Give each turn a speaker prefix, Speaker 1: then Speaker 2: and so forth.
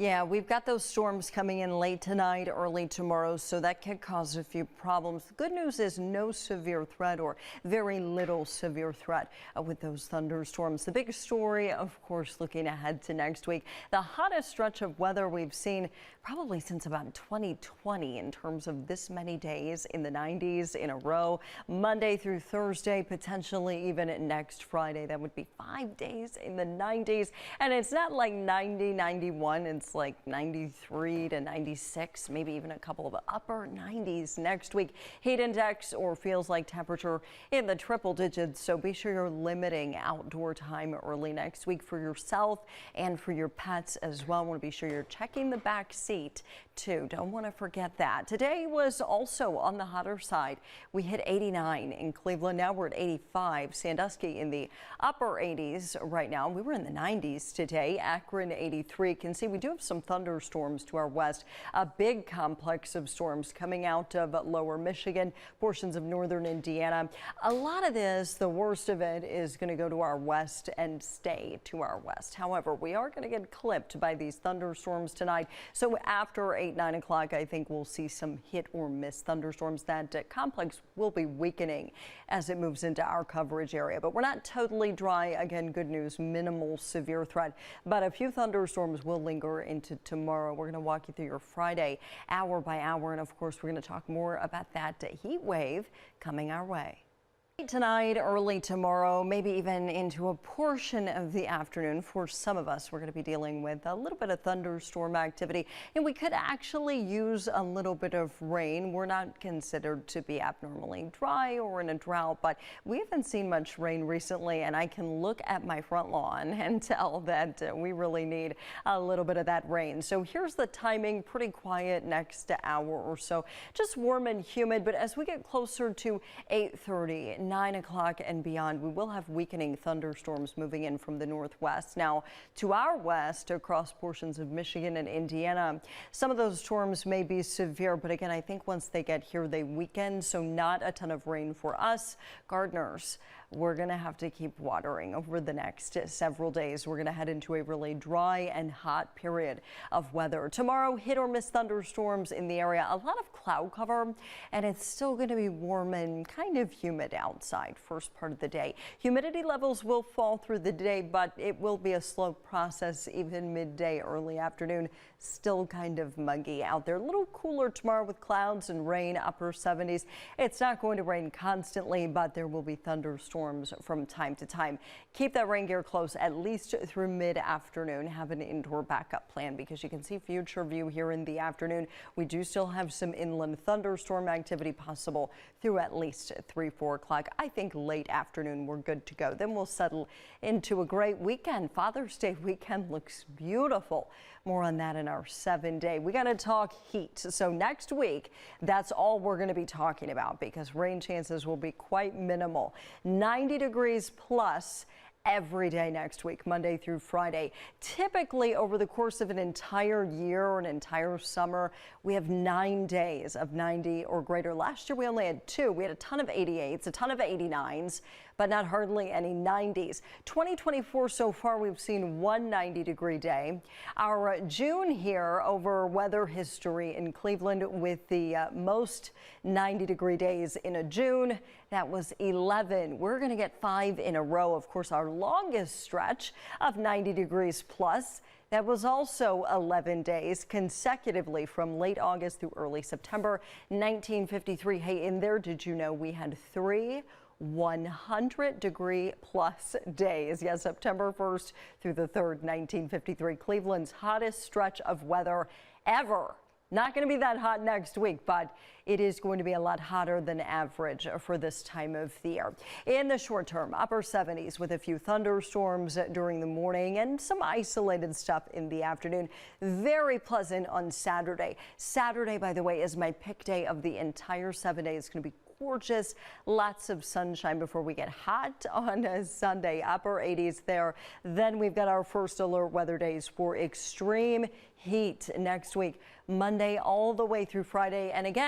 Speaker 1: Yeah, we've got those storms coming in late tonight, early tomorrow, so that could cause a few problems. The good news is no severe threat or very little severe threat with those thunderstorms. The big story, of course, looking ahead to next week, the hottest stretch of weather we've seen probably since about 2020 in terms of this many days in the 90s in a row. Monday through Thursday, potentially even next Friday. That would be 5 days in the 90s. And it's not like 90, 91. It's like 93 to 96, maybe even a couple of upper 90s next week. Heat index or feels like temperature in the triple digits. So be sure you're limiting outdoor time early next week for yourself and for your pets as well. Want to be sure you're checking the back seat too. Don't want to forget that. Today was also on the hotter side. We hit 89 in Cleveland. Now we're at 85. Sandusky in the upper 80s right now. We were in the 90s today. Akron 83. Can see we do have some thunderstorms to our west. A big complex of storms coming out of lower Michigan, portions of northern Indiana. A lot of this, the worst of it, is going to go to our west and stay to our west. However, we are going to get clipped by these thunderstorms tonight. So after 8, 9 o'clock, I think we'll see some hit or miss thunderstorms. That complex will be weakening as it moves into our coverage area. But we're not totally dry. Again, good news, minimal severe threat. But a few thunderstorms will linger into tomorrow. We're going to walk you through your Friday hour by hour. And of course, we're going to talk more about that heat wave coming our way. Tonight, early tomorrow, maybe even into a portion of the afternoon. For some of us, we're going to be dealing with a little bit of thunderstorm activity, and we could actually use a little bit of rain. We're not considered to be abnormally dry or in a drought, but we haven't seen much rain recently, and I can look at my front lawn and tell that we really need a little bit of that rain. So here's the timing, pretty quiet next hour or so, just warm and humid, but as we get closer to 8:30, 9 o'clock and beyond, we will have weakening thunderstorms moving in from the northwest. Now to our west across portions of Michigan and Indiana, some of those storms may be severe, but again, I think once they get here, they weaken. So not a ton of rain for us gardeners. We're going to have to keep watering over the next several days. We're going to head into a really dry and hot period of weather. Tomorrow, hit or miss thunderstorms in the area. A lot of cloud cover, and it's still going to be warm and kind of humid outside first part of the day. Humidity levels will fall through the day, but it will be a slow process even midday, early afternoon. Still kind of muggy out there. A little cooler tomorrow with clouds and rain, upper 70s. It's not going to rain constantly, but there will be thunderstorms from time to time. Keep that rain gear close at least through mid-afternoon. Have an indoor backup plan because you can see future view here in the afternoon. We do still have some inland thunderstorm activity possible through at least 3, 4 o'clock. I think late afternoon we're good to go. Then we'll settle into a great weekend. Father's Day weekend looks beautiful. More on that in our 7-day. We got to talk heat. So next week, that's all we're going to be talking about because rain chances will be quite minimal. 90 degrees plus every day next week, Monday through Friday. Typically over the course of an entire year or an entire summer, we have 9 days of 90 or greater. Last year we only had 2. We had a ton of 88s, a ton of 89s, but not hardly any 90s. 2024 so far, we've seen 1 90-degree day. Our June here over weather history in Cleveland with the most 90-degree days in a June. That was 11. We're going to get 5 in a row. Of course, our longest stretch of 90 degrees plus. That was also 11 days consecutively from late August through early September. 1953. Hey, in there, did you know we had 3 100-degree plus days? Yes, September 1st through the 3rd, 1953. Cleveland's hottest stretch of weather ever. Not going to be that hot next week, but it is going to be a lot hotter than average for this time of the year. In the short term, upper 70s with a few thunderstorms during the morning and some isolated stuff in the afternoon. Very pleasant on Saturday. Saturday, by the way, is my pick day of the entire 7 days. It's going to be gorgeous. Lots of sunshine before we get hot on a Sunday. Upper 80s there. Then we've got our first alert weather days for extreme heat next week. Monday all the way through Friday. And again,